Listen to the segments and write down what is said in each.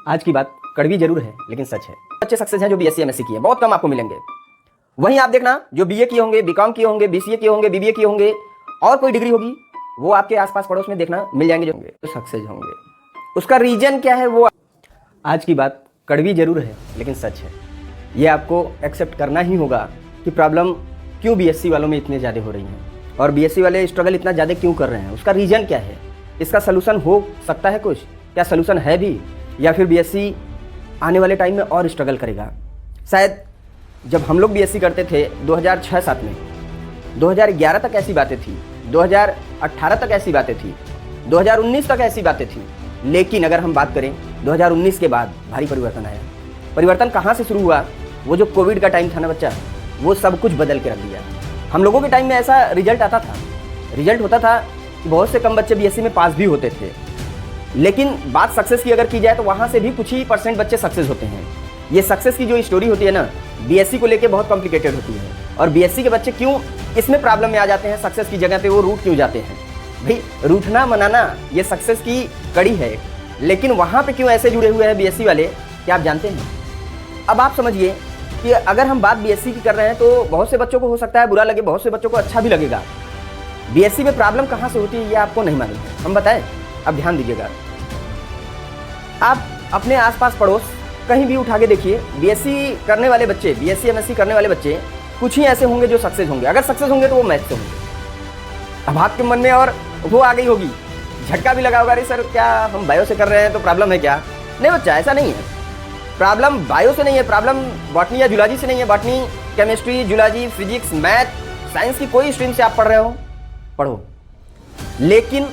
आज की बात कड़वी जरूर है लेकिन सच है। अच्छे सक्सेस हैं जो बीएससी एमएससी किए, बहुत कम आपको मिलेंगे। वहीं आप देखना जो बीए किए होंगे, बीकॉम किए होंगे, बीसीए किए होंगे, बीबीए किए होंगे और कोई डिग्री होगी, वो आपके आसपास पड़ोस में देखना मिल जाएंगे जो सक्सेस होंगे। उसका रीजन क्या है वो आज की बात कड़वी जरूर है लेकिन सच है। ये आपको एक्सेप्ट करना ही होगा कि प्रॉब्लम क्यों बीएससी वालों में इतने ज़्यादा हो रही हैं और बीएससी वाले स्ट्रगल इतना ज़्यादा क्यों कर रहे हैं। उसका रीजन क्या है, इसका सलूशन हो सकता है कुछ, क्या सलूशन है भी, या फिर बीएससी आने वाले टाइम में और स्ट्रगल करेगा। शायद जब हम लोग बीएससी करते थे 2006-07 में, 2011 तक ऐसी बातें थी, 2018 तक ऐसी बातें थी, 2019 तक ऐसी बातें थी, लेकिन अगर हम बात करें 2019 के बाद भारी परिवर्तन आया। परिवर्तन कहाँ से शुरू हुआ? वो जो कोविड का टाइम था ना बच्चा, वो सब कुछ बदल के रख दिया। हम लोगों के टाइम में ऐसा रिजल्ट आता था, रिजल्ट होता था कि बहुत से कम बच्चे बीएससी में पास भी होते थे, लेकिन बात सक्सेस की अगर की जाए तो वहाँ से भी कुछ ही % बच्चे सक्सेस होते हैं। ये सक्सेस की जो स्टोरी होती है ना, बीएससी को लेके बहुत कॉम्प्लिकेटेड होती है और बीएससी के बच्चे क्यों इसमें प्रॉब्लम में आ जाते हैं, सक्सेस की जगह पे वो रूठ क्यों जाते हैं। भाई रूठना मनाना ये सक्सेस की कड़ी है, लेकिन वहाँ पे क्यों ऐसे जुड़े हुए हैं बीएससी वाले, क्या आप जानते हैं? अब आप समझिए कि अगर हम बात बीएससी की कर रहे हैं तो बहुत से बच्चों को हो सकता है बुरा लगे, बहुत से बच्चों को अच्छा भी लगेगा। बीएससी में प्रॉब्लम कहाँ से होती है ये आपको नहीं मालूम है, हम बताएं। अब ध्यान दीजिएगा, आप अपने आसपास पड़ोस कहीं भी उठा के देखिए, बीएससी करने वाले बच्चे, बीएससी एमएससी करने वाले बच्चे कुछ ही ऐसे होंगे जो सक्सेस होंगे। अगर सक्सेस होंगे तो वो मैथ से होंगे। अब आपके मन में और वो आ गई होगी, झटका भी लगा होगा, अरे सर क्या हम बायो से कर रहे हैं तो प्रॉब्लम है क्या? नहीं बच्चा, ऐसा नहीं है। प्रॉब्लम बायो से नहीं है, प्रॉब्लम बॉटनी या जूलॉजी से नहीं है। Botany, chemistry, zoology, physics, math, science की कोई स्ट्रीम से आप पढ़ रहे हो, पढ़ो, लेकिन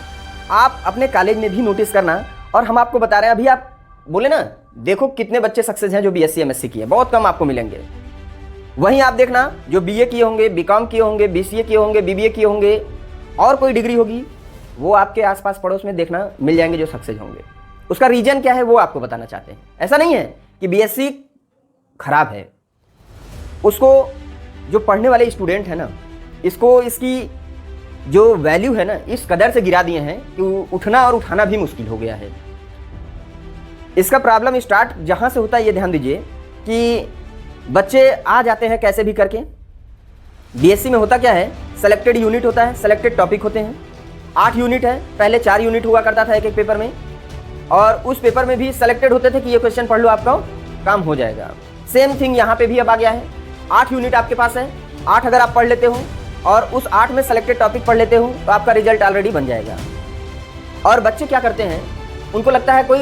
आप अपने कॉलेज में भी नोटिस करना। और हम आपको बता रहे हैं, अभी आप बोले ना, देखो कितने बच्चे सक्सेस हैं जो बीएससी एमएससी किए, बहुत कम आपको मिलेंगे। वहीं आप देखना जो बीए किए होंगे, बीकॉम किए होंगे, बीसीए किए होंगे, बीबीए किए होंगे और कोई डिग्री होगी, वो आपके आसपास पड़ोस में देखना मिल जाएंगे जो सक्सेस होंगे। उसका रीजन क्या है वो आपको बताना चाहते हैं। ऐसा नहीं है कि बीएससी खराब है, उसको जो पढ़ने वाले स्टूडेंट है ना, इसको इसकी जो वैल्यू है ना इस कदर से गिरा दिए हैं कि उठना और उठाना भी मुश्किल हो गया है। इसका प्रॉब्लम स्टार्ट जहां से होता है ये ध्यान दीजिए कि बच्चे आ जाते हैं कैसे भी करके। बीएससी में होता क्या है, सेलेक्टेड यूनिट होता है, सेलेक्टेड टॉपिक होते हैं, 8 यूनिट है, पहले 4 यूनिट हुआ करता था एक एक पेपर में, और उस पेपर में भी सेलेक्टेड होते थे कि ये क्वेश्चन पढ़ लो आपका काम हो जाएगा। सेम थिंग यहाँ पे भी अब आ गया है, 8 यूनिट आपके पास है, 8 अगर आप पढ़ लेते हो और उस 8 में सेलेक्टेड टॉपिक पढ़ लेते हो तो आपका रिजल्ट ऑलरेडी बन जाएगा। और बच्चे क्या करते हैं, उनको लगता है कोई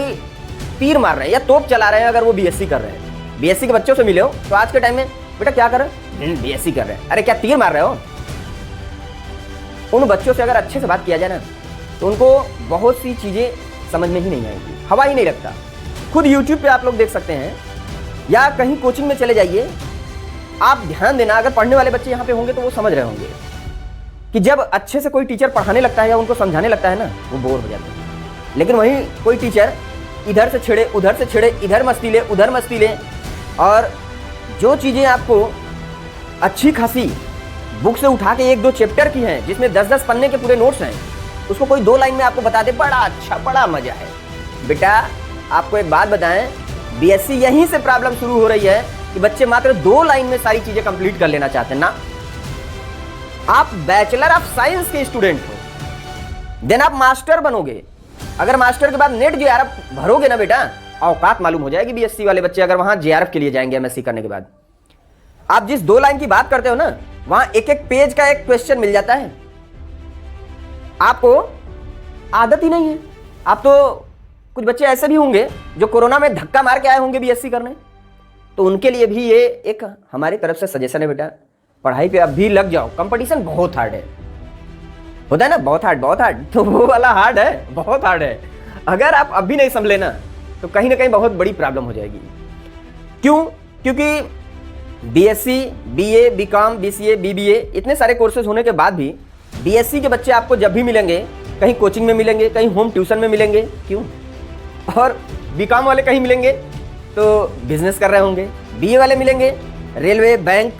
तीर मार रहे हैं या तोप चला रहे हैं अगर वो बीएससी कर रहे हैं। बीएससी के बच्चों से मिले हो तो आज के टाइम में बेटा क्या कर रहे हैं, बीएससी कर रहे हैं, अरे क्या तीर मार रहे हो। उन बच्चों से अगर अच्छे से बात किया जाए ना तो उनको बहुत सी चीज़ें समझ में ही नहीं आएंगी, हवा ही नहीं लगता। खुद यूट्यूब पे आप लोग देख सकते हैं या कहीं कोचिंग में चले जाइए, आप ध्यान देना, अगर पढ़ने वाले बच्चे यहाँ पे होंगे तो वो समझ रहे होंगे कि जब अच्छे से कोई टीचर पढ़ाने लगता है या उनको समझाने लगता है ना, वो बोर हो जाते हैं। लेकिन वहीं कोई टीचर इधर से छेड़े, उधर से छेड़े, इधर मस्ती ले, उधर मस्ती ले, और जो चीज़ें आपको अच्छी खासी बुक से उठा के 1-2 चैप्टर की हैं जिसमें 10-10 पन्ने के पूरे नोट्स हैं, उसको कोई 2 लाइन में आपको बता दे, बड़ा अच्छा, बड़ा मजा है। बेटा आपको एक बात बताएं, बीएससी यहीं से प्रॉब्लम शुरू हो रही है कि बच्चे मात्र 2 लाइन में सारी चीजें कंप्लीट कर लेना चाहते हैं ना। आप बैचलर ऑफ साइंस के स्टूडेंट हो, देन आप मास्टर बनोगे। अगर मास्टर के बाद नेट जेआरएफ भरोगे ना बेटा, औकात मालूम हो जाएगी बीएससी वाले बच्चे अगर वहां जेआरएफ के लिए जाएंगे एमएससी करने के बाद। आप जिस 2 लाइन की बात करते हो ना, वहां एक एक पेज का एक क्वेश्चन मिल जाता है। आपको आदत ही नहीं है। आप तो कुछ बच्चे ऐसे भी होंगे जो कोरोना में धक्का मार के आए होंगे बीएससी करने, तो उनके लिए भी ये एक हमारी तरफ से सजेशन है, बेटा पढ़ाई पे अब भी लग जाओ। कंपटीशन बहुत हार्ड है, होता है ना, बहुत हार्ड, बहुत हार्ड, तो वो वाला हार्ड है, बहुत हार्ड है। अगर आप अब भी नहीं संभले ना तो कहीं ना कहीं बहुत बड़ी प्रॉब्लम हो जाएगी। क्यों? क्योंकि BSc, BA, BCom, BCA, BBA इतने सारे कोर्सेज होने के बाद भी बीएससी के बच्चे आपको जब भी मिलेंगे, कहीं कोचिंग में मिलेंगे, कहीं होम ट्यूशन में मिलेंगे। क्यों? और बीकॉम वाले कहीं मिलेंगे तो बिजनेस कर रहे होंगे, बीए वाले मिलेंगे रेलवे, बैंक,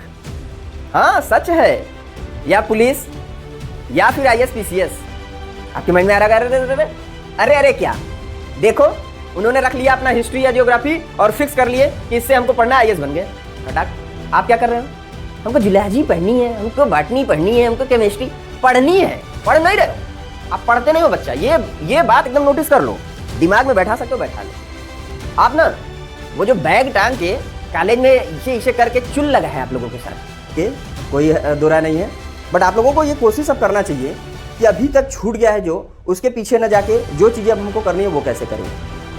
हाँ सच है, या पुलिस, या फिर आईएएस, पीसीएस। आपके माइंड में आ रहा है अरे अरे क्या, देखो उन्होंने रख लिया अपना हिस्ट्री या जियोग्राफी और फिक्स कर लिए कि इससे हमको पढ़ना आईएएस बन गए। हटाक, आप क्या कर रहे हो? हमको जियोलॉजी पढ़नी है, हमको बॉटनी पढ़नी है, हमको केमिस्ट्री पढ़नी है, पढ़ नहीं रहे हो, आप पढ़ते नहीं हो बच्चा। ये बात एकदम नोटिस कर लो, दिमाग में बैठा सकते हो बैठा लो। आप ना वो जो बैग टांग के कॉलेज में इसे करके चुल लगा है आप लोगों के साथ, के कोई दोरा नहीं है, बट आप लोगों को ये कोशिश अब करना चाहिए कि अभी तक छूट गया है जो, उसके पीछे न जाके जो चीज़ें अब हमको करनी है वो कैसे करें।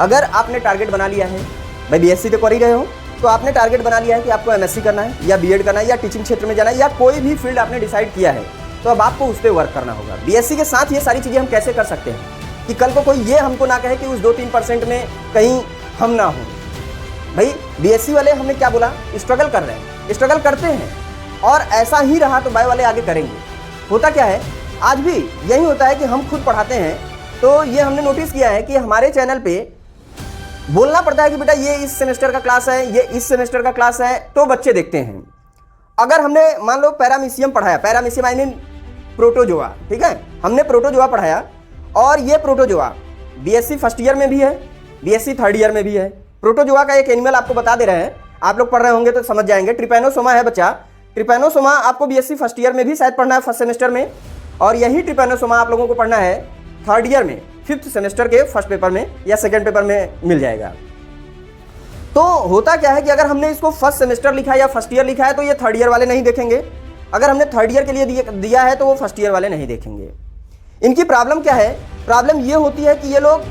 अगर आपने टारगेट बना लिया है, भाई बीएससी तो कर ही रहे हो, तो आपने टारगेट बना लिया है कि आपको एमएससी करना है या बीएड करना है या टीचिंग क्षेत्र में जाना है या कोई भी फील्ड आपने डिसाइड किया है, तो अब आपको उस पर वर्क करना होगा। बीएससी के साथ ये सारी चीज़ें हम कैसे कर सकते हैं कि कल को कोई ये हमको ना कहे कि उस 2-3% में कहीं हम ना हो। भाई बीएससी वाले हमने क्या बोला, स्ट्रगल कर रहे हैं, स्ट्रगल करते हैं, और ऐसा ही रहा तो बायो वाले आगे करेंगे। होता क्या है, आज भी यही होता है कि हम खुद पढ़ाते हैं, तो ये हमने नोटिस किया है कि हमारे चैनल पे बोलना पड़ता है कि बेटा ये इस सेमेस्टर का क्लास है, ये इस सेमेस्टर का क्लास है, तो बच्चे देखते हैं। अगर हमने मान लो पैरामीशियम पढ़ाया, पैरामीशियम आई मीन प्रोटोजोआ, ठीक है, हमने प्रोटोजोआ पढ़ाया, और ये प्रोटोजोआ बीएससी फर्स्ट ईयर में भी है, बीएससी थर्ड ईयर में भी है। प्रोटोजोआ का एक एनिमल आपको बता दे रहे हैं, आप लोग पढ़ रहे होंगे तो समझ जाएंगे। ट्रिपैनोसोमा है बच्चा, ट्रिपैनोसोमा आपको बीएससी फर्स्ट ईयर में भी शायद पढ़ना है, फर्स्ट सेमेस्टर में, और यही ट्रिपैनोसोमा आप लोगों को पढ़ना है थर्ड ईयर में, फिफ्थ सेमेस्टर के फर्स्ट पेपर में या सेकंड पेपर में मिल जाएगा। तो होता क्या है कि अगर हमने इसको फर्स्ट सेमेस्टर लिखा है या फर्स्ट ईयर लिखा है तो ये थर्ड ईयर वाले नहीं देखेंगे, अगर हमने थर्ड ईयर के लिए दिया है तो वो फर्स्ट ईयर वाले नहीं देखेंगे। इनकी प्रॉब्लम क्या है, प्रॉब्लम ये होती है कि ये लोग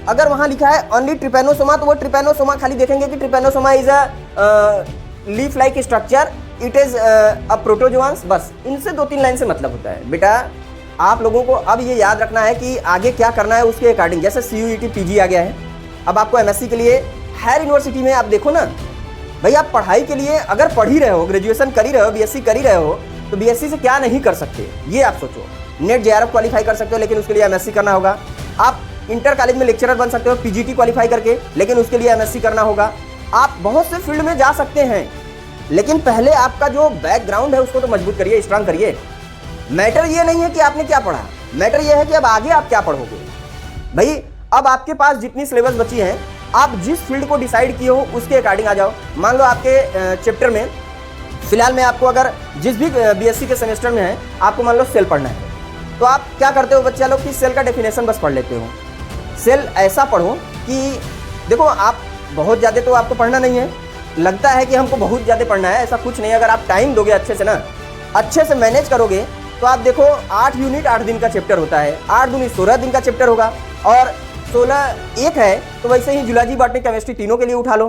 अगर वहाँ लिखा है ओनली ट्रिपैनोसोमा तो वो ट्रिपैनोसोमा खाली देखेंगे कि trypanosoma is a leaf like structure, it is a protozoans, बस इनसे 2-3 लाइन से मतलब होता है। बेटा आप लोगों को अब ये याद रखना है कि आगे क्या करना है उसके अकॉर्डिंग। जैसे CUET PG आ गया है, अब आपको MSc के लिए हायर यूनिवर्सिटी में आप देखो ना, भाई आप पढ़ाई के लिए अगर पढ़ ही रहे हो, ग्रेजुएशन कर ही रहे हो, BSc कर ही रहे हो, तो BSc से क्या नहीं कर सकते ये आप सोचो। नेट JRF क्वालिफाई कर सकते हो, लेकिन उसके लिए MSc करना होगा। आप इंटर कॉलेज में लेक्चरर बन सकते हो PGT क्वालिफाई करके, लेकिन उसके लिए MSc करना होगा। आप बहुत से फील्ड में जा सकते हैं, लेकिन पहले आपका जो बैकग्राउंड है उसको तो मजबूत करिए, स्ट्रांग करिए। मैटर ये नहीं है कि आपने क्या पढ़ा, मैटर ये है कि अब आगे आप क्या पढ़ोगे। भाई अब आपके पास जितनी सिलेबस बची है, आप जिस फील्ड को डिसाइड किए हो उसके अकॉर्डिंग आ जाओ। मान लो आपके चैप्टर में फिलहाल में आपको अगर जिस भी BSc के सेमेस्टर में है, आपको मान लो सेल पढ़ना है, तो आप क्या करते हो बच्चा लोग कि सेल का डेफिनेशन बस पढ़ लेते हो। सेल ऐसा पढ़ो कि देखो आप बहुत ज़्यादा तो आपको पढ़ना नहीं है, लगता है कि हमको बहुत ज़्यादा पढ़ना है, ऐसा कुछ नहीं। अगर आप टाइम दोगे अच्छे से ना, अच्छे से मैनेज करोगे, तो आप देखो 8 यूनिट 8 दिन का चैप्टर होता है, 8 दूनी 16 दिन का चैप्टर होगा, और 16 एक है, तो वैसे ही जूलॉजी बॉटनी केमिस्ट्री तीनों के लिए उठा लो,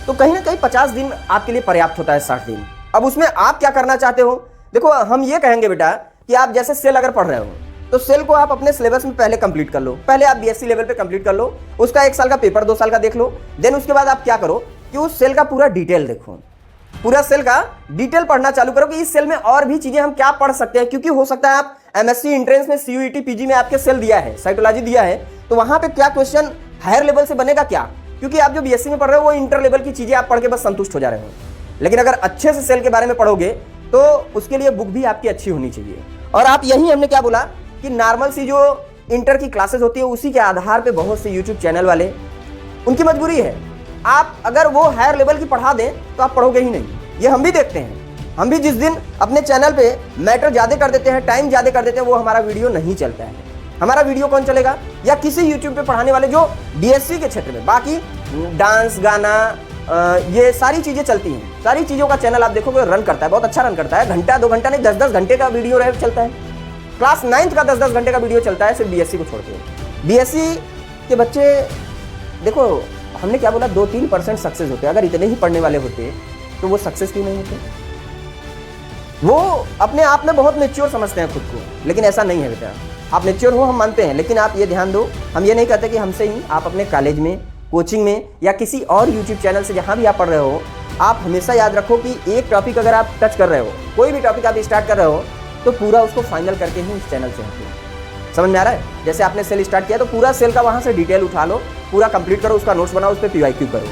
तो कहीं ना कहीं 50 दिन आपके लिए पर्याप्त होता है, 60 दिन। अब उसमें आप क्या करना चाहते हो, देखो हम ये कहेंगे बेटा कि आप जैसे सेल अगर पढ़ रहे हो तो सेल को आप अपने सिलेबस में पहले कंप्लीट कर लो, पहले आप BSc लेवल पे कंप्लीट कर लो, उसका 1 साल का पेपर 2 साल का देख लो। देन उसके बाद आप क्या करो कि उस सेल का पूरा डिटेल देखो, पूरा सेल का डिटेल पढ़ना चालू करो कि इस सेल में और भी चीजें हम क्या पढ़ सकते हैं। क्योंकि हो सकता है आप MSc एंट्रेंस में CUET PG में आपके सेल दिया है, साइटोलॉजी दिया है, तो वहां पे क्या क्वेश्चन हायर लेवल से बनेगा क्या, क्योंकि आप जो BSc में पढ़ रहे हो वो इंटर लेवल की चीजें आप पढ़ के बस संतुष्ट हो जा रहे हो। लेकिन अगर अच्छे से सेल के बारे में पढ़ोगे तो उसके लिए बुक भी आपकी अच्छी होनी चाहिए। और आप यही हमने क्या बोला कि नॉर्मल सी जो इंटर की क्लासेस होती है उसी के आधार पे बहुत से यूट्यूब चैनल वाले, उनकी मजबूरी है, आप अगर वो हायर लेवल की पढ़ा दें तो आप पढ़ोगे ही नहीं। ये हम भी देखते हैं, हम भी जिस दिन अपने चैनल पे मैटर ज़्यादा कर देते हैं, टाइम ज़्यादा कर देते हैं, वो हमारा वीडियो नहीं चलता है। हमारा वीडियो कौन चलेगा, या किसी यूट्यूब पे पढ़ाने वाले जो BSc के क्षेत्र में, बाकी डांस गाना ये सारी चीज़ें चलती हैं, सारी चीज़ों का चैनल आप देखोगे रन करता है, बहुत अच्छा रन करता है, घंटा 2 घंटा नहीं 10-10 घंटे का वीडियो चलता है। क्लास 9th का 10-10 घंटे का वीडियो चलता है सिर्फ BSc को छोड़ के। BSc के बच्चे देखो हमने क्या बोला, 2-3% सक्सेस होते हैं। अगर इतने ही पढ़ने वाले होते तो वो सक्सेस क्यों नहीं होते। वो अपने आप में बहुत मैच्योर समझते हैं खुद को, लेकिन ऐसा नहीं है बेटा। आप मैच्योर हो हम मानते हैं, लेकिन आप ये ध्यान दो, हम ये नहीं कहते कि हमसे ही, आप अपने कॉलेज में, कोचिंग में या किसी और यूट्यूब चैनल से जहाँ भी आप पढ़ रहे हो, आप हमेशा याद रखो कि एक टॉपिक अगर आप टच कर रहे हो, कोई भी टॉपिक आप स्टार्ट कर रहे हो, तो पूरा उसको फाइनल करके ही इस चैनल से हटो। समझ में आ रहा है। जैसे आपने सेल स्टार्ट किया तो पूरा सेल का वहाँ से डिटेल उठा लो, पूरा कंप्लीट करो, उसका नोट्स बनाओ, उस पर PYQ करो।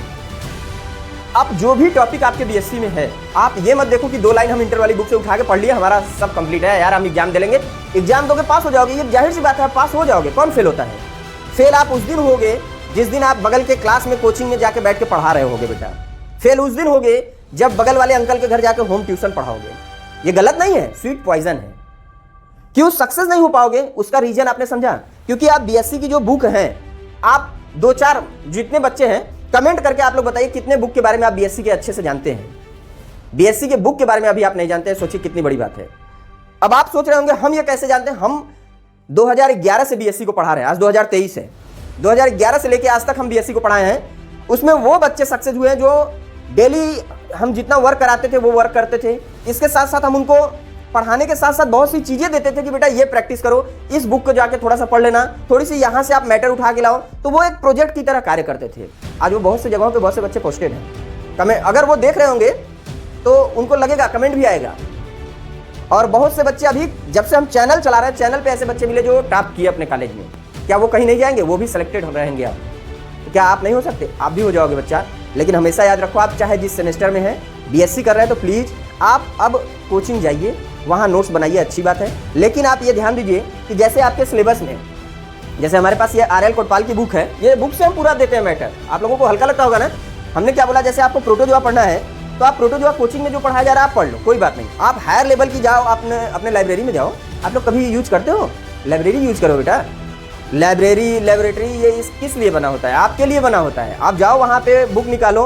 अब जो भी टॉपिक आपके BSc में है, आप ये मत देखो कि 2 लाइन हम इंटर वाली बुक से उठा के पढ़ लिए, हमारा सब कंप्लीट है यार, हम एग्जाम दे लेंगे, एग्जाम दोगे पास हो जाओगे, ये जाहिर सी बात है, पास हो जाओगे, कौन फेल होता है। फेल आप उस दिन होगे जिस दिन आप बगल के क्लास में कोचिंग में जाके बैठ के पढ़ा रहे होगे बेटा। फेल उस दिन होगे जब बगल वाले अंकल के घर जाकर होम ट्यूशन पढ़ाओगे। ये गलत नहीं है, स्वीट पॉइजन है। क्यों सक्सेस नहीं हो पाओगे उसका रीजन आपने समझा? क्योंकि आप बीएससी की जो बुक हैं, आप 2-4 जितने बच्चे हैं कमेंट करके आप लोग बताइए कितने बुक के बारे में आप बीएससी के अच्छे से जानते हैं। बीएससी के बुक के बारे में अभी आप नहीं जानते हैं, सोचिए कितनी बड़ी बात है। अब आप सोच रहे होंगे हम ये कैसे जानते हैं? हम 2011 से बीएससी को पढ़ा रहे हैं, आज 2023 है। 2011 से लेके आज तक हम बीएससी को पढ़ाए हैं। उसमें वो बच्चे सक्सेस हुए हैं जो डेली हम जितना वर्क कराते थे वो वर्क करते थे। इसके साथ साथ हम उनको पढ़ाने के साथ साथ बहुत सी चीजें देते थे कि बेटा ये प्रैक्टिस करो, इस बुक को जाके थोड़ा सा पढ़ लेना, थोड़ी सी यहाँ से आप मैटर उठा के लाओ। तो वो एक प्रोजेक्ट की तरह कार्य करते थे। आज वो बहुत सी जगहों पे बहुत से बच्चे पोस्टेड हैं। कमेंट अगर वो देख रहे होंगे तो उनको लगेगा, कमेंट भी आएगा। और बहुत से बच्चे अभी जब से हम चैनल चला रहे हैं, चैनल पे ऐसे बच्चे मिले जो टॉप किए अपने कॉलेज में। क्या वो कहीं नहीं जाएंगे? वो भी सिलेक्टेड हो रहेंगे। आप तो क्या आप नहीं हो सकते? आप भी हो जाओगे बच्चा। लेकिन हमेशा याद रखो, आप चाहे जिस सेमेस्टर में हैं, बीएससी कर रहे हैं, तो प्लीज़ आप अब कोचिंग जाइए, वहाँ नोट्स बनाइए, अच्छी बात है। लेकिन आप ये ध्यान दीजिए कि जैसे आपके सिलेबस में, जैसे हमारे पास ये RL कोटपाल की बुक है, ये बुक से हम पूरा देते हैं मैटर। आप लोगों को हल्का लगता होगा ना? हमने क्या बोला, जैसे आपको प्रोटोजोआ पढ़ना है तो आप प्रोटोजोआ कोचिंग में जो पढ़ाया जा रहा है आप पढ़ लो, कोई बात नहीं। आप हायर लेवल की जाओ, अपने लाइब्रेरी में जाओ। आप लोग कभी यूज करते हो? लाइब्रेरी यूज करो बेटा। लाइब्रेरी, लेबोरेटरी ये किस लिए बना होता है? आपके लिए बना होता है। आप जाओ वहाँ पे बुक निकालो,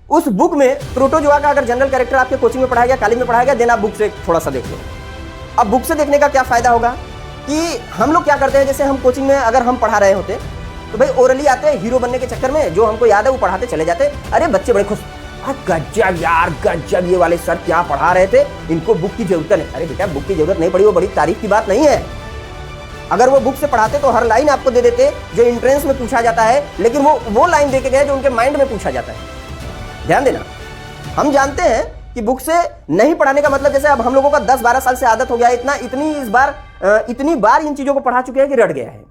उस बुक में प्रोटोजोआ का अगर जनरल कैरेक्टर आपके कोचिंग में पढ़ाया गया, कॉलेज में पढ़ाया गया, देन आप बुक से थोड़ा सा देख लो। अब बुक से देखने का क्या फायदा होगा कि हम लोग क्या करते हैं, जैसे हम कोचिंग में अगर हम पढ़ा रहे होते तो भाई ओरली आते हैं हीरो बनने के चक्कर में, जो हमको याद है वो पढ़ाते चले जाते। अरे बच्चे बड़े खुश, गजब यार गजब, ये वाले सर क्या पढ़ा रहे थे, इनको बुक की जरूरत नहीं। अरे बेटा बुक की जरूरत नहीं पड़ी, वो बड़ी तारीफ की बात नहीं है। अगर वो बुक से पढ़ाते तो हर लाइन आपको दे देते जो एंट्रेंस में पूछा जाता है, लेकिन वो लाइन दे के गए जो उनके माइंड में पूछा जाता है। ध्यान देना, हम जानते हैं कि बुक से नहीं पढ़ाने का मतलब, जैसे अब हम लोगों का 10-12 साल से आदत हो गया, इतनी बार इन चीजों को पढ़ा चुके हैं कि रट गया है।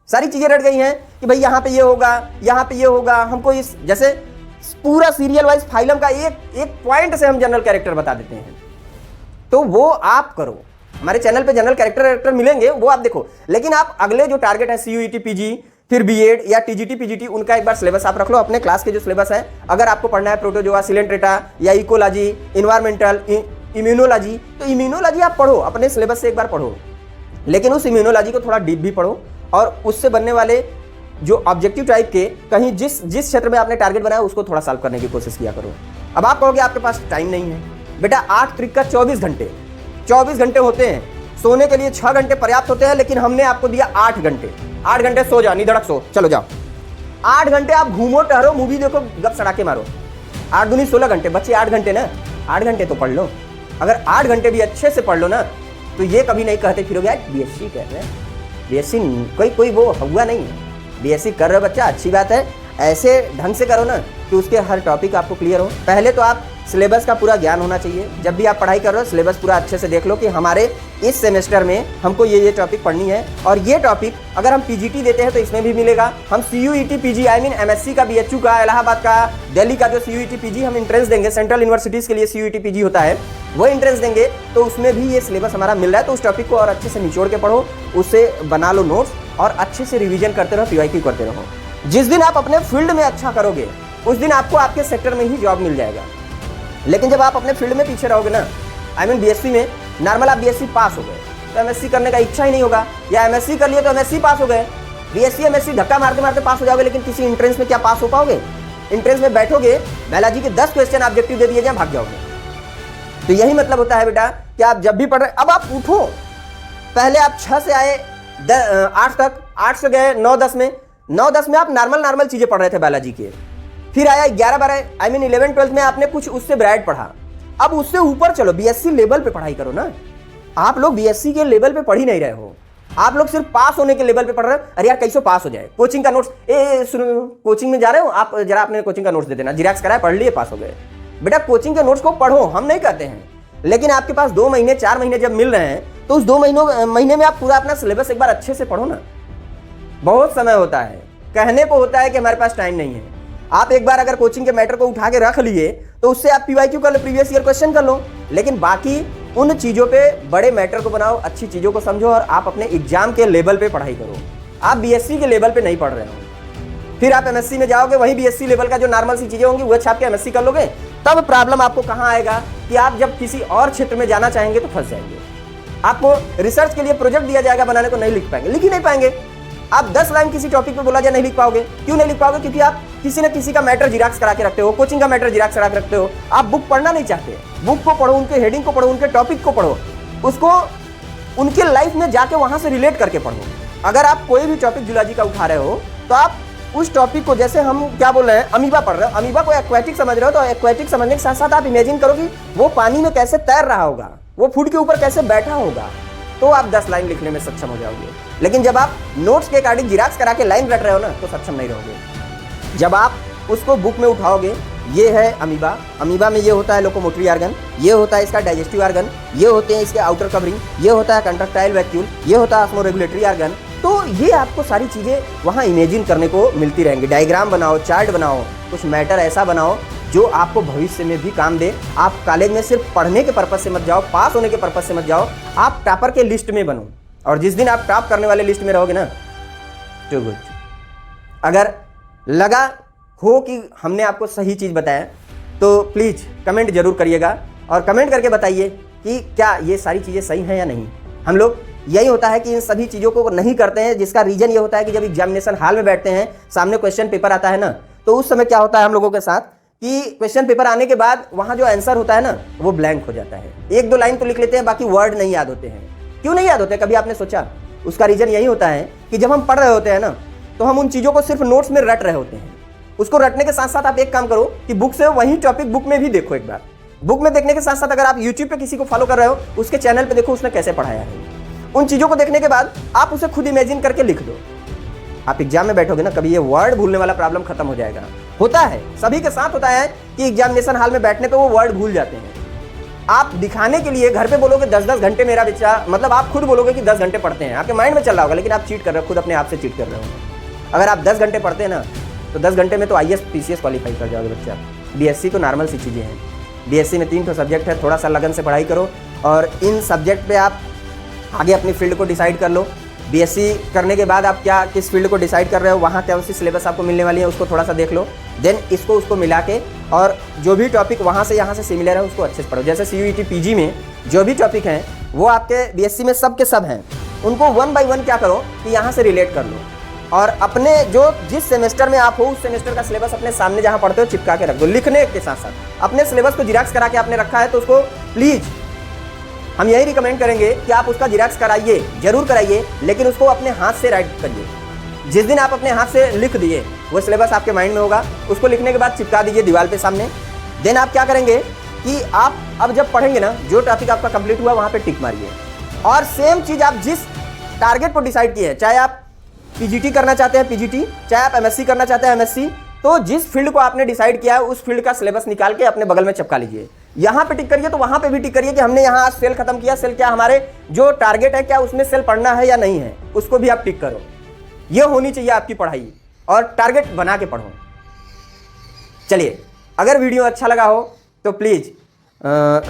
सारी चीजें रट गई हैं कि भाई यहाँ पे ये होगा, यहाँ पे ये होगा। हमको इस जैसे पूरा सीरियल वाइज फाइलम का एक पॉइंट से हम जनरल कैरेक्टर बता देते हैं। तो वो आप करो, हमारे चैनल पे जनरल कैरेक्टर मिलेंगे, वो आप देखो। लेकिन आप अगले जो टारगेट है CUET PG, फिर बीएड या TGT PGT, उनका एक बार सिलेबस आप रख लो। अपने क्लास के जो सिलेबस है, अगर आपको पढ़ना है प्रोटोजोआ, सिलेंट्रेटा या इकोलॉजी, इन्वायरमेंटल, इम्यूनोलॉजी, तो इम्यूनोलॉजी आप पढ़ो, अपने सिलेबस से एक बार पढ़ो। लेकिन उस इम्यूनोलॉजी को थोड़ा डीप भी पढ़ो, और उससे बनने वाले जो ऑब्जेक्टिव टाइप के कहीं जिस क्षेत्र में आपने टारगेट बनाया उसको थोड़ा सॉल्व करने की कोशिश किया करो। अब आप कहोगे आपके पास टाइम नहीं है। बेटा 8 ट्रिक का 24 घंटे होते हैं। सोने के लिए 6 घंटे पर्याप्त होते हैं, लेकिन हमने आपको दिया 8 घंटे। 8 घंटे सो जाओ, निधड़क सो, चलो जाओ। 8 घंटे आप घूमो टहरो, मूवी देखो, गप सड़ाके मारो। 8 दूनी 16 घंटे, बच्चे 8 घंटे ना, 8 घंटे तो पढ़ लो। अगर 8 घंटे भी अच्छे से पढ़ लो ना, तो ये कभी नहीं कहते फिरोगे यार बीएससी कर रहे हैं। बीएससी कोई वो हुआ नहीं है। बीएससी कर रहे हो बच्चा, अच्छी बात है। ऐसे ढंग से करो ना कि उसके हर टॉपिक आपको क्लियर हो। पहले तो आप सिलेबस का पूरा ज्ञान होना चाहिए। जब भी आप पढ़ाई कर रहे हो, सिलेबस पूरा अच्छे से देख लो कि हमारे इस सेमेस्टर में हमको ये टॉपिक पढ़नी है, और ये टॉपिक अगर हम PGT देते हैं तो इसमें भी मिलेगा। हम CUET PG MSc का, BHU का, इलाहाबाद का, दिल्ली का जो CUET PG हम इंट्रेंस देंगे, सेंट्रल यूनिवर्सिटीज़ के लिए CUET PG होता है, वो इंट्रेंस देंगे, तो उसमें भी ये सिलेबस हमारा मिल रहा है। तो उस टॉपिक को और अच्छे से निचोड़ के पढ़ो, उससे बना लो नोट्स, और अच्छे से रिवीजन करते रहो, PYQ करते रहो। जिस दिन आप अपने फील्ड में अच्छा करोगे, उस दिन आपको आपके सेक्टर में ही जॉब मिल जाएगा। लेकिन जब आप अपने फील्ड में पीछे रहोगे ना, BSc में नॉर्मल आप BSc पास हो गए तो MSc करने का इच्छा ही नहीं होगा, या MSc कर लिए तो MSc पास हो गए। BSc MSc धक्का मारते मारते पास हो जाओगे, लेकिन किसी इंट्रेंस में क्या पास हो पाओगे? इंट्रेंस में बैठोगे, बायोलॉजी के 10 क्वेश्चन ऑब्जेक्टिव दे दिए जाए, भाग जाओगे। तो यही मतलब होता है बेटा कि आप जब भी पढ़ रहे, अब आप उठो। पहले आप 6 से आए 8 तक, 8 से गए 9-10 में। 9-10 में आप नॉर्मल चीजें पढ़ रहे थे बायोलॉजी के। फिर आया 11-12, 11-12 में आपने कुछ उससे ब्राइट पढ़ा। अब उससे ऊपर चलो, BSc लेवल पे पढ़ाई करो ना। आप लोग BSc के लेवल पे पढ़ ही नहीं रहे हो, आप लोग सिर्फ पास होने के लेवल पे पढ़ रहे हो। अरे यार कैसे पास हो जाए? कोचिंग का नोट्स, सुनो, कोचिंग में जा रहे हो आप, जरा अपने कोचिंग का नोट्स दे देना, जिराक्स कराया, पढ़ लिए, पास हो गए। बेटा कोचिंग के नोट्स को पढ़ो, हम नहीं कहते हैं, लेकिन आपके पास 2 महीने 4 महीने जब मिल रहे हैं, तो उस 2 महीने में आप पूरा अपना सिलेबस एक बार अच्छे से पढ़ो ना। बहुत समय होता है, कहने को होता है कि हमारे पास टाइम नहीं है। आप एक बार अगर कोचिंग के मैटर को उठा के रख लिए, तो उससे आप PYQ कर लो, प्रीवियस ईयर क्वेश्चन कर लो। लेकिन बाकी उन चीज़ों पे बड़े मैटर को बनाओ, अच्छी चीज़ों को समझो, और आप अपने एग्जाम के लेवल पे पढ़ाई करो। आप BSc के लेवल पे नहीं पढ़ रहे हो। फिर आप एमएससी में जाओगे, वही बीएससी लेवल का जो नॉर्मल सी चीजें होंगी वो छाप के एमएससी कर लोगे। तब प्रॉब्लम आपको कहां आएगा कि आप जब किसी और क्षेत्र में जाना चाहेंगे तो फंस जाएंगे। आपको रिसर्च के लिए प्रोजेक्ट दिया जाएगा बनाने को, नहीं लिख पाएंगे, लिख ही नहीं पाएंगे। आप 10 लाइन किसी टॉपिक पे बोला जाए नहीं लिख पाओगे। क्यों नहीं लिख पाओगे? क्योंकि आप किसी न किसी का मैटर जिराक्स करा के रखते हो, कोचिंग का मैटर जिराक्स करा के रखते हो। आप बुक पढ़ना नहीं चाहते, बुक को पढ़ो, उनके हेडिंग को पढ़ो, उनके टॉपिक को पढ़ो, उसको उनके लाइफ में जाके वहां से रिलेट करके पढ़ो। अगर आप कोई भी टॉपिक जूलॉजी का उठा रहे हो तो आप उस टॉपिक को, जैसे हम क्या बोल रहे हैं, अमीबा पढ़ रहे हो, अमीबा को एक्वेटिक समझ रहे हो, तो एक्वेटिक समझने के साथ साथ आप इमेजिन करो कि वो पानी में कैसे तैर रहा होगा, वो फूड के ऊपर कैसे बैठा होगा, तो आप 10 लाइन लिखने में सक्षम हो जाओगे। लेकिन जब आप नोट्स के अकॉर्डिंग जिराक्स करा के लाइन रट रहे हो ना, तो सक्षम नहीं रहोगे। जब आप उसको बुक में उठाओगे, ये है अमीबा, अमीबा में ये होता है लोकोमोटरी ऑर्गन, ये होता है इसका डाइजेस्टिव ऑर्गन, ये होते हैं इसके आउटर कवरिंग, ये होता है कंट्रक्टाइल वैक्यूल, ये होता है ऑस्मोरेगुलेटरी ऑर्गन। तो ये आपको सारी चीज़ें वहाँ इमेजिन करने को मिलती रहेंगी। डायग्राम बनाओ, चार्ट बनाओ, कुछ मैटर ऐसा बनाओ जो आपको भविष्य में भी काम दे। आप कॉलेज में सिर्फ पढ़ने के पर्पज से मत जाओ, पास होने के पर्पज से मत जाओ, आप टॉपर के लिस्ट में बनो। और जिस दिन आप टॉप करने वाले लिस्ट में रहोगे ना, तो गुड। अगर लगा हो कि हमने आपको सही चीज़ बताया तो प्लीज़ कमेंट जरूर करिएगा और कमेंट करके बताइए कि क्या ये सारी चीज़ें सही हैं या नहीं। हम लोग यही होता है कि इन सभी चीज़ों को नहीं करते हैं, जिसका रीज़न ये होता है कि जब एग्जामिनेशन हॉल में बैठते हैं, सामने क्वेश्चन पेपर आता है ना, तो उस समय क्या होता है हम लोगों के साथ कि क्वेश्चन पेपर आने के बाद वहाँ जो आंसर होता है ना, वो ब्लैंक हो जाता है। 1-2 लाइन तो लिख लेते हैं, बाकी वर्ड नहीं याद होते हैं। क्यों नहीं याद होते? कभी आपने सोचा? उसका रीज़न यही होता है कि जब हम पढ़ रहे होते हैं ना, तो हम उन चीज़ों को सिर्फ नोट्स में रट रहे होते हैं। उसको रटने के साथ साथ आप एक काम करो कि बुक से वही टॉपिक बुक में भी देखो। एक बार बुक में देखने के साथ साथ अगर आप यूट्यूब पे किसी को फॉलो कर रहे हो, उसके चैनल पे देखो उसने कैसे पढ़ाया है। उन चीज़ों को देखने के बाद आप उसे खुद इमेजिन करके लिख दो। आप एग्जाम में बैठोगे ना, कभी ये वर्ड भूलने वाला प्रॉब्लम खत्म हो जाएगा। होता है, सभी के साथ होता है कि एग्जामिनेशन हॉल में बैठने पे वो वर्ड भूल जाते हैं। आप दिखाने के लिए घर पे बोलोगे 10-10 घंटे मेरा बच्चा, मतलब आप खुद बोलोगे कि 10 घंटे पढ़ते हैं, आपके माइंड में चल रहा होगा, लेकिन आप चीट कर रहे हो, खुद अपने आप से चीट कर रहे हो। अगर आप 10 घंटे पढ़ते हैं ना, तो 10 घंटे में तो IAS PCS क्वालिफाई कर जाओगे बच्चा। BSc तो नॉर्मल सी चीज़ें हैं। BSc में 3 सब्जेक्ट है, थोड़ा सा लगन से पढ़ाई करो और इन सब्जेक्ट पे आप आगे अपनी फील्ड को डिसाइड कर लो। BSc करने के बाद आप क्या किस फील्ड को डिसाइड कर रहे हो, वहाँ कौन सी सिलेबस आपको मिलने वाली है, उसको थोड़ा सा देख लो। देन इसको उसको मिला के और जो भी टॉपिक वहाँ से यहाँ से सिमिलर है उसको अच्छे से पढ़ो। जैसे CUET PG में जो भी टॉपिक हैं वो आपके BSc में सब के सब हैं, उनको 1 by 1 क्या करो कि यहाँ से रिलेट कर लो और अपने जो जिस सेमेस्टर में आप हो उस सेमेस्टर का सिलेबस अपने सामने जहाँ पढ़ते हो चिपका के रख दो। लिखने के साथ साथ अपने सिलेबस को जिराक्स करा के आपने रखा है तो उसको प्लीज़ हम यही रिकमेंड करेंगे कि आप उसका जिराक्स कराइए, जरूर कराइए, लेकिन उसको अपने हाथ से राइट करिए। जिस दिन आप अपने हाथ से लिख दिए वो सिलेबस आपके माइंड में होगा, उसको लिखने के बाद चिपका दीजिए दीवार पे सामने। देन आप क्या करेंगे कि आप अब जब पढ़ेंगे ना, जो टॉपिक आपका कंप्लीट हुआ वहाँ पे टिक मारिए। और सेम चीज़ आप जिस टारगेट को डिसाइड किए, चाहे आप PGT करना चाहते हैं PGT, चाहे आप MSc करना चाहते हैं MSc, तो जिस फील्ड को आपने डिसाइड किया है उस फील्ड का सिलेबस निकाल के अपने बगल में चिपका लीजिए। यहाँ पे टिक करिए तो वहाँ पे भी टिक करिए कि हमने यहाँ आज सेल खत्म किया, सेल क्या हमारे जो टारगेट है क्या उसमें सेल पढ़ना है या नहीं है, उसको भी आप टिक करो। ये होनी चाहिए आपकी पढ़ाई और टारगेट बना के पढ़ो। चलिए, अगर वीडियो अच्छा लगा हो तो प्लीज़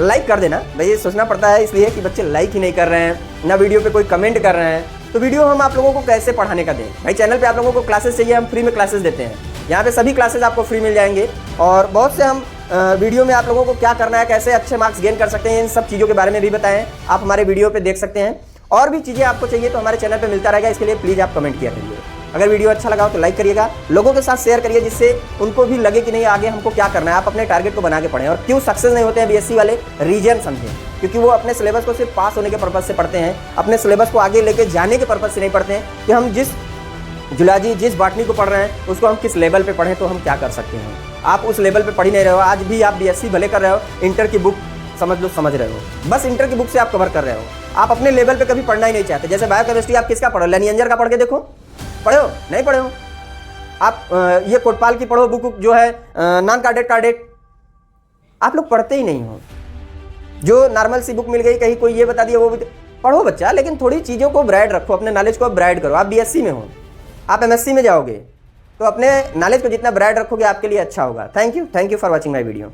लाइक कर देना। भाई ये सोचना पड़ता है इसलिए कि बच्चे लाइक ही नहीं कर रहे हैं, ना वीडियो पे कोई कमेंट कर रहे हैं, तो वीडियो हम आप लोगों को कैसे पढ़ाने का दें। भाई चैनल पे आप लोगों को क्लासेस चाहिए, हम फ्री में क्लासेस देते हैं। यहाँ पे सभी क्लासेस आपको फ्री मिल जाएंगे और बहुत से हम वीडियो में आप लोगों को क्या करना है, कैसे अच्छे मार्क्स गेन कर सकते हैं, इन सब चीज़ों के बारे में भी बताएं। आप हमारे वीडियो पे देख सकते हैं। और भी चीज़ें आपको चाहिए तो हमारे चैनल पे मिलता रहेगा, इसके लिए प्लीज़ आप कमेंट किया करिए। अगर वीडियो अच्छा लगा हो तो लाइक करिएगा, लोगों के साथ शेयर करिए जिससे उनको भी लगे कि नहीं आगे हमको क्या करना है। आप अपने टारगेट को बना के पढ़ें। और क्यों सक्सेस नहीं होते हैं BSc वाले, रीजन समझें। क्योंकि वो अपने सिलेबस को सिर्फ पास होने के पर्पज़ से पढ़ते हैं, अपने सिलेबस को आगे लेके जाने के पर्पज़ से नहीं पढ़ते हैं कि हम जिस जूलॉजी जिस बॉटनी को पढ़ रहे हैं उसको हम किस लेवल पे पढ़ें तो हम क्या कर सकते हैं। आप उस लेवल पे पढ़ ही नहीं रहे हो। आज भी आप BSc भले कर रहे हो, इंटर की बुक समझ लो समझ रहे हो, बस इंटर की बुक से आप कवर कर रहे हो। आप अपने लेवल पे कभी पढ़ना ही नहीं चाहते। जैसे बायोकेमिस्ट्री आप किसका पढ़ो, लेनियंजर का पढ़ के देखो, पढ़े हो नहीं पढ़े हो। आप ये कोटपाल की पढ़ो बुक जो है नॉन कार्डेट, आप लोग पढ़ते ही नहीं हो। जो नॉर्मल सी बुक मिल गई, कहीं कोई ये बता दिया वो भी पढ़ो बच्चा, लेकिन थोड़ी चीज़ों को ब्राइड रखो, अपने नॉलेज को ब्राइड करो। आप BSc में हो, आप MSc में जाओगे तो अपने नॉलेज को जितना ब्राइड रखोगे आपके लिए अच्छा होगा। Thank you for watching my video.